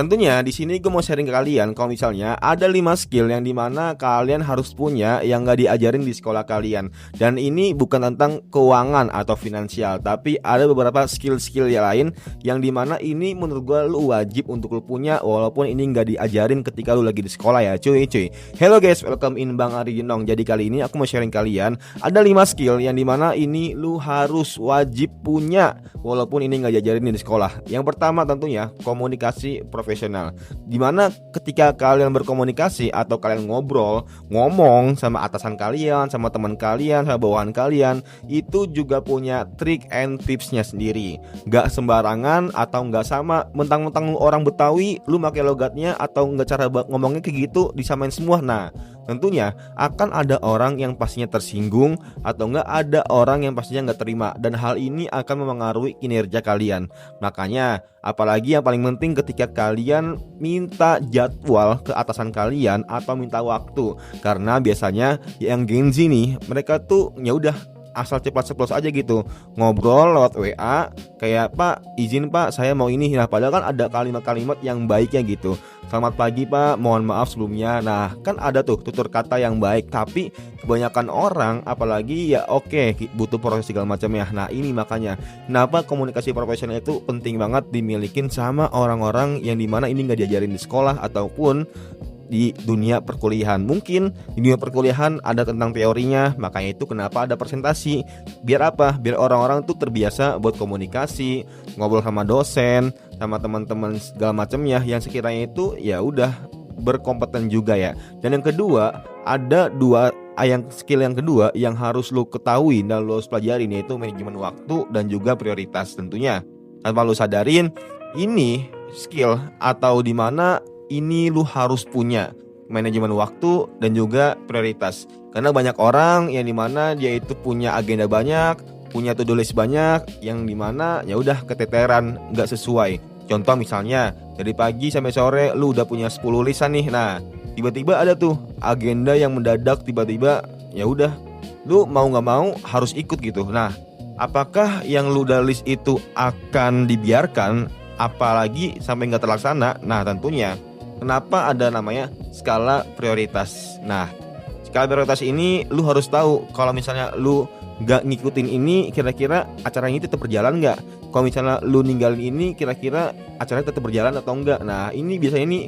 Tentunya di sini gue mau sharing ke kalian kalau misalnya ada 5 skill yang dimana kalian harus punya yang gak diajarin di sekolah kalian. Dan ini bukan tentang keuangan atau finansial, tapi ada beberapa skill-skill yang lain yang dimana ini menurut gue lu wajib untuk lu punya walaupun ini gak diajarin ketika lu lagi di sekolah ya cuy. Hello guys, welcome in Bang Ari Ginong. Jadi kali ini aku mau sharing kalian ada 5 skill yang dimana ini lu harus wajib punya walaupun ini gak diajarin di sekolah. Yang pertama tentunya komunikasi profesional, dimana ketika kalian berkomunikasi atau kalian ngomong sama atasan kalian, sama teman kalian, sama bawahan kalian, itu juga punya trik and tipsnya sendiri. Gak sembarangan atau gak sama mentang-mentang lu orang Betawi lu pakai logatnya atau gak cara ngomongnya kayak gitu disamain semua. Nah tentunya akan ada orang yang pastinya tersinggung atau enggak ada orang yang pastinya enggak terima, dan hal ini akan memengaruhi kinerja kalian. Makanya apalagi yang paling penting ketika kalian minta jadwal ke atasan kalian atau minta waktu, karena biasanya yang Gen Z nih mereka tuh ya udah asal ceplos aja gitu, ngobrol lewat WA kayak Pak izin Pak saya mau ini. Nah padahal kan ada kalimat-kalimat yang baiknya gitu, selamat pagi Pak, mohon maaf sebelumnya. Nah kan ada tuh tutur kata yang baik, tapi kebanyakan orang apalagi ya oke butuh proses segala macamnya. Nah ini makanya kenapa komunikasi profesional itu penting banget dimilikin sama orang-orang yang dimana ini gak diajarin di sekolah ataupun di dunia perkuliahan. Mungkin di dunia perkuliahan ada tentang teorinya, makanya itu kenapa ada presentasi. Biar apa? Biar orang-orang tuh terbiasa buat komunikasi, ngobrol sama dosen, sama teman-teman segala macamnya yang sekiranya itu ya udah berkompeten juga ya. Dan yang kedua, ada skill yang kedua yang harus lu ketahui dan lu harus pelajari, yaitu manajemen waktu dan juga prioritas. Tentunya tanpa lu sadarin ini skill atau dimana ini lu harus punya manajemen waktu dan juga prioritas. Karena banyak orang yang dimana dia itu punya agenda banyak, punya to-do list banyak, yang dimana ya udah keteteran, nggak sesuai. Contoh misalnya dari pagi sampai sore lu udah punya 10 lisan nih. Nah tiba-tiba ada tuh agenda yang mendadak, tiba-tiba ya udah lu mau nggak mau harus ikut gitu. Nah apakah yang lu udah list itu akan dibiarkan apalagi sampai nggak terlaksana? Nah tentunya kenapa ada namanya skala prioritas. Nah skala prioritas ini lu harus tahu kalau misalnya lu gak ngikutin ini, kira-kira acara ini tetap berjalan gak? Kalau misalnya lu ninggalin ini, kira-kira acaranya tetap berjalan atau enggak? Nah ini biasanya ini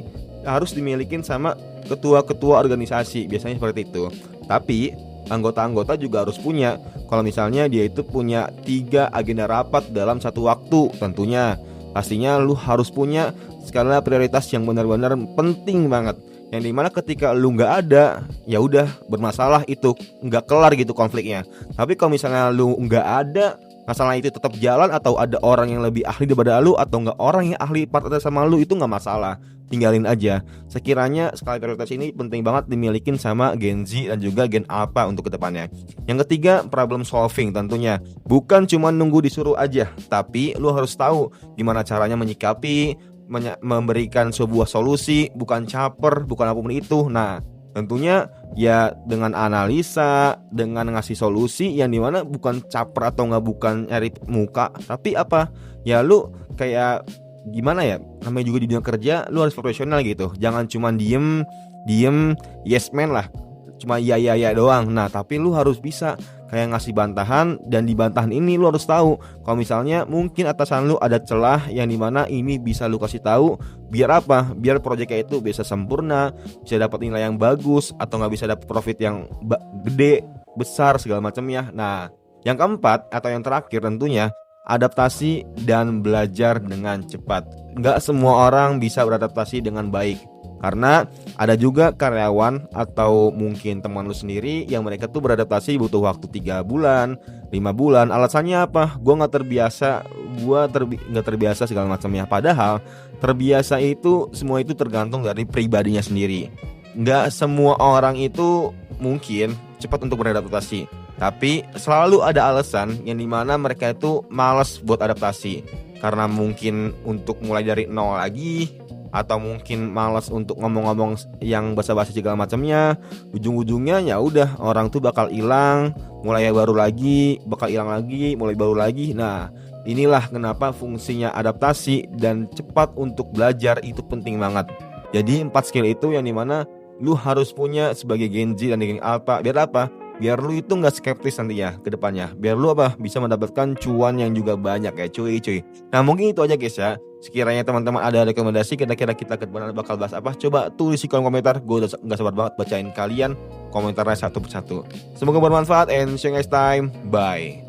harus dimilikin sama ketua-ketua organisasi, biasanya seperti itu. Tapi anggota-anggota juga harus punya, kalau misalnya dia itu punya 3 agenda rapat dalam satu waktu. Tentunya pastinya lu harus punya skala prioritas yang benar-benar penting banget, yang dimana ketika lu nggak ada ya udah bermasalah, itu nggak kelar gitu konfliknya. Tapi kalau misalnya lu nggak ada, masalah itu tetap jalan, atau ada orang yang lebih ahli daripada lu atau nggak orang yang ahli partner sama lu, itu nggak masalah, tinggalin aja. Sekiranya skala prioritas ini penting banget dimilikin sama Gen Z dan juga Gen Alpha untuk kedepannya. Yang ketiga, problem solving. Tentunya bukan cuma nunggu disuruh aja, tapi lu harus tahu gimana caranya menyikapi, memberikan sebuah solusi, bukan caper, bukan apapun itu. Nah tentunya ya dengan analisa, dengan ngasih solusi yang dimana bukan caper atau nggak, bukan nyari muka, tapi apa ya lu kayak gimana ya, namanya juga di dunia kerja lu harus profesional gitu. Jangan cuma diem yes man lah, cuma ya doang. Nah tapi lu harus bisa kayak ngasih bantahan, dan di bantahan ini lu harus tahu kalau misalnya mungkin atasan lu ada celah yang dimana ini bisa lu kasih tahu. Biar apa? Biar proyeknya itu bisa sempurna, bisa dapat nilai yang bagus, atau nggak bisa dapat profit yang gede, besar segala macamnya. Nah yang keempat atau yang terakhir tentunya adaptasi dan belajar dengan cepat. Nggak semua orang bisa beradaptasi dengan baik, karena ada juga karyawan atau mungkin teman lu sendiri yang mereka tuh beradaptasi butuh waktu 3 bulan, 5 bulan. Alasannya apa? Gue gak terbiasa, gak terbiasa segala macamnya. Padahal terbiasa itu, semua itu tergantung dari pribadinya sendiri. Gak semua orang itu mungkin cepat untuk beradaptasi, tapi selalu ada alasan yang dimana mereka itu malas buat adaptasi. Karena mungkin untuk mulai dari nol lagi, atau mungkin malas untuk ngomong-ngomong yang basa-basi segala macamnya. Ujung-ujungnya ya udah orang tuh bakal hilang, mulai baru lagi, bakal hilang lagi, mulai baru lagi. Nah Inilah kenapa fungsinya adaptasi dan cepat untuk belajar itu penting banget. Jadi 4 skill itu yang dimana lu harus punya sebagai Gen Z dan Gen Alpha. Biar apa? Biar lu itu gak skeptis nantinya ke depannya. Biar lu apa? Bisa mendapatkan cuan yang juga banyak ya cuy. Nah mungkin itu aja guys ya. Sekiranya teman-teman ada rekomendasi kira-kira kita ke depan bakal bahas apa, coba tulis di kolom komentar. Gue udah gak sabar banget bacain kalian komentarnya satu persatu. Semoga bermanfaat and see you next time. Bye.